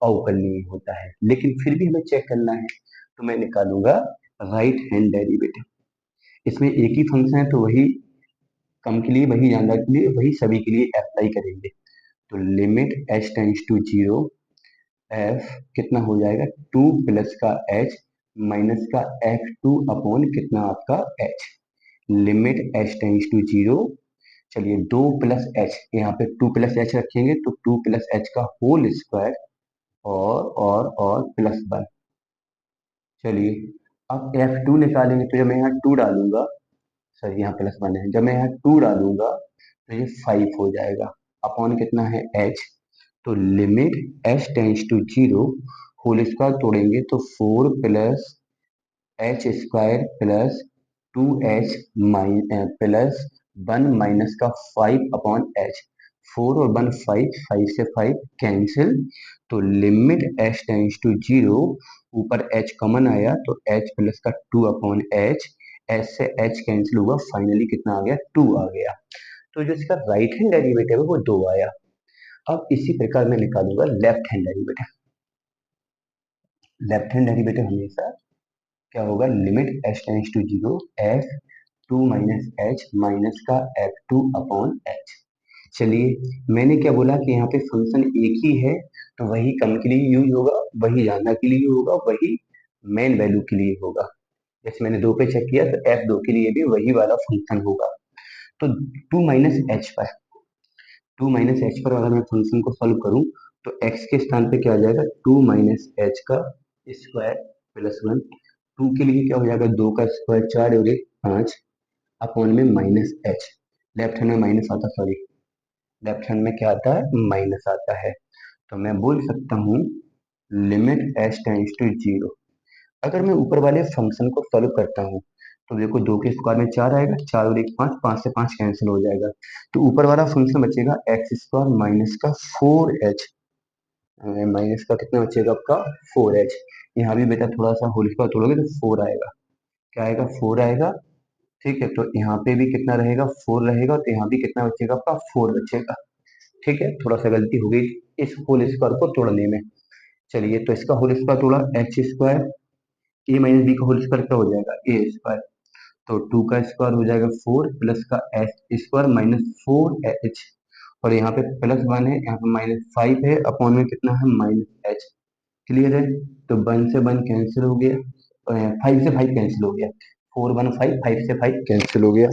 अवकलनीय होता है। लेकिन फिर भी हमें चेक करना है, तो मैं निकालूंगा राइट हैंड डेरिवेटिव। इसमें एक ही फंक्शन है तो वही कम के लिए, वही ज्यादा के लिए, वही सभी के लिए अप्लाई करेंगे। तो लिमिट h → 0, f कितना हो जाएगा, 2 प्लस का h माइनस का f2 अपॉन कितना आपका h, लिमिट h → 0। चलिए 2 प्लस एच, यहाँ पे 2 प्लस एच रखेंगे तो 2 प्लस एच का होल स्क्वायर, और +1। चलिए अब F2 निकालेंगे, तो जब मैं यहाँ 2 डालूंगा, सॉरी यहाँ +1 है, जब मैं यहाँ 2 डालूंगा तो ये 5 हो जाएगा, अपॉन कितना है h। तो लिमिट h → 0, होल स्क्वायर तोड़ेंगे तो 4 प्लस h² + 2h +1 माइनस का 5/h। 4 और 1 5, 5 से 5 कैंसिल। तो लिमिट h → 0, ऊपर h कॉमन आया तो h प्लस का 2/h, h से h कैंसिल हुआ, फाइनली कितना आ गया, 2 आ गया। तो जो इसका राइट हैंड डेरिवेटिव है वो 2 आया। अब इसी प्रकार मैं निकालूंगा left hand derivative. Left hand derivative हमेशा क्या होगा, limit h → 0, f2 minus h minus का f2/h। चलिए मैंने क्या बोला कि यहाँ पे फंक्शन एक ही है, तो वही कम के लिए यूज होगा, वही ज्यादा के लिए होगा, वही मेन वैल्यू के लिए होगा। जैसे मैंने 2 पे चेक किया तो f2 के लिए भी वही वाला फंक्शन होगा। तो 2 माइनस एच पर, 2 - h पर अगर मैं फंक्शन को सॉल्व करूं तो x के स्थान पे क्या आ जाएगा, 2 - h का स्क्वायर +1। 2 के लिए क्या हो जाएगा, 2 का स्क्वायर 4 और 1 5, अपॉन में -h, लेफ्ट हैंड में माइनस आता, सॉरी लेफ्ट हैंड में क्या आता है, माइनस आता है। तो मैं बोल सकता हूँ limit h tends to zero. अगर मैं ऊपर वाले फंक्शन को सॉल्व करता हूँ तो देखो 2 के स्क्वायर में 4 आएगा, 4 और 1 5, 5 से 5 कैंसिल हो जाएगा। तो ऊपर वाला फंक्शन बचेगा एक्स स्क्वायर माइनस का 4h, माइनस का कितना बचेगा आपका 4h। यहाँ भी बेटा थोड़ा सा होल स्क्वायर तोड़ोगे तो 4 आएगा, क्या आएगा 4 आएगा। ठीक है, तो यहाँ पे भी कितना रहेगा 4 रहेगा, तो यहाँ भी कितना बचेगा आपका 4 बचेगा। ठीक है, थोड़ा सा गलती हो गई इस होल स्क्वायर को तोड़ने में। चलिए, तो इसका होल स्क्वायर तोड़ा एच स्क्वायर, ए माइनस बी का होल स्क्वायर क्या हो जाएगा ए स्क्वायर। तो 2 का स्क्वायर हो जाएगा 4 प्लस का एच स्क्वायर माइनस 4h, और यहाँ पे +1 है, यहाँ पे -5 है, अपॉन में कितना है -h। क्लियर है, तो 1 से 1 कैंसिल हो गया और 5 से 5 कैंसिल हो गया, 4 1 5, 5 से 5 कैंसिल हो गया।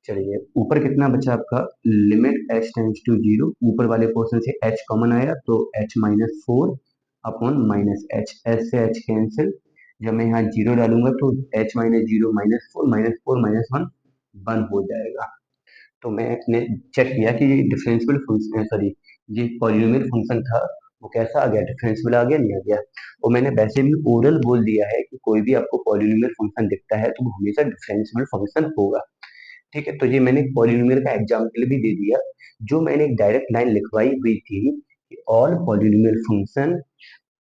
चलिए, ऊपर कितना बचा आपका limit h tends to zero, ऊपर वाले पोर्शन से h कॉमन आया तो h माइनस 4 अपॉन माइनस एच, एच से h कैंसिल। जब मैं यहाँ जीरो डालूंगा तो h माइनस जीरो -4 -1 1 हो जाएगा। तो मैंने चेक किया कि ये डिफरेंशियल फंक्शन, सॉरी, ये पॉलिनोमियल फंक्शन था वो कैसा आ गया, डिफरेंशियल आ गया नहीं आ गया। और मैंने वैसे भी ओरल बोल दिया है कि कोई भी आपको पॉलिनोमियल फंक्शन दिखता है तो वो हमेशा डिफरेंशियल फंक्शन होगा। ठीक है, तो ये मैंने पॉलिनोमियल का एग्जाम्पल भी दे दिया। जो मैंने एक डायरेक्ट लाइन लिखवाई हुई थी कि all polynomial function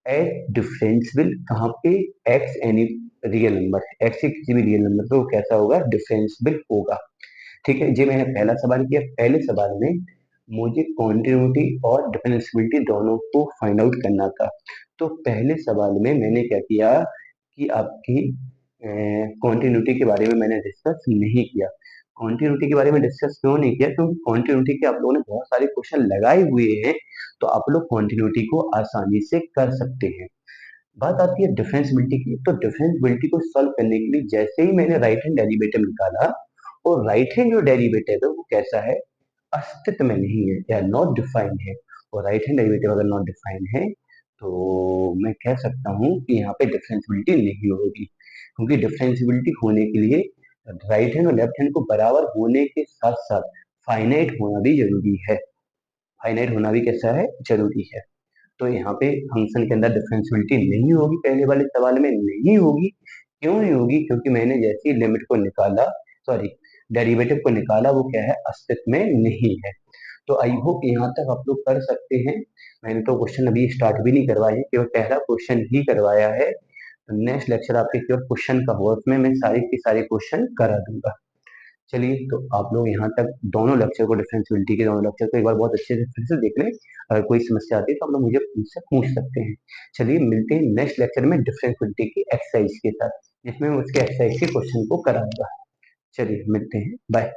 at differential कहाँ पे, x any real number, x के किसी भी रियल नंबर पे वो कैसा होगा डिफरेंशियल होगा। ठीक है, ये मैंने पहला सवाल किया। पहले सवाल में मुझे कॉन्टिन्यूटी और डिफरेंशियबिलिटी दोनों को फाइंड आउट करना था। तो पहले सवाल में मैंने क्या किया कि आपकी कॉन्टिन्यूटी के बारे में मैंने डिस्कस नहीं किया। कॉन्टिन्यूटी के बारे में डिस्कस क्यों नहीं किया, क्योंकि कॉन्टिन्यूटी के आप लोगों ने बहुत सारे क्वेश्चन लगाए हुए हैं, तो आप लोग कॉन्टिन्यूटी को आसानी से कर सकते हैं। बात आती है डिफरेंशियबिलिटी की, तो डिफरेंशियबिलिटी को सॉल्व करने के लिए जैसे ही मैंने राइट हैंड डेरिवेटिव निकाला, और राइट हैंड जो डेरिवेटिव है वो कैसा है, अस्तित्व में नहीं है या नॉट डिफाइंड है। और राइट हैंड डेरिवेटिव अगर नॉट डिफाइंड है तो मैं कह सकता हूँ कि यहाँ पे डिफरेंशियबिलिटी नहीं होगी, क्योंकि डिफरेंशियबिलिटी होने के लिए राइट हैंड और लेफ्ट हैंड को बराबर होने के साथ साथ फाइनाइट होना भी जरूरी है। फाइनाइट होना भी कैसा है, जरूरी है। तो यहाँ पे फंक्शन के अंदर डिफरेंशियबिलिटी नहीं होगी, पहले वाले सवाल में नहीं होगी। क्यों नहीं होगी, क्योंकि मैंने जैसे ही लिमिट को निकाला, सॉरी, डेरिवेटिव को निकाला, वो क्या है अस्तित्व में नहीं है। तो आई होप यहाँ तक आप लोग कर सकते हैं। मैंने तो क्वेश्चन अभी स्टार्ट भी नहीं करवाए हैं, केवल पहला क्वेश्चन ही करवाया है। तो नेक्स्ट लेक्चर आपके केवल क्वेश्चन का होगा, उसमें मैं सारे के सारे क्वेश्चन करा दूंगा। चलिए, तो आप लोग यहाँ तक दोनों लेक्चर को, डिफरेंशियबिलिटी के दोनों लेक्चर को एक बार बहुत अच्छे से फिर से देख लें। अगर कोई समस्या आती है तो आप लोग मुझे मुझसे पूछ सकते हैं। चलिए, मिलते हैं नेक्स्ट लेक्चर में डिफरेंशियबिलिटी की एक्सरसाइज के साथ, जिसमें मैं उसके एक्सरसाइज के क्वेश्चन को कराऊंगा। चलिए, मिलते हैं, बाय।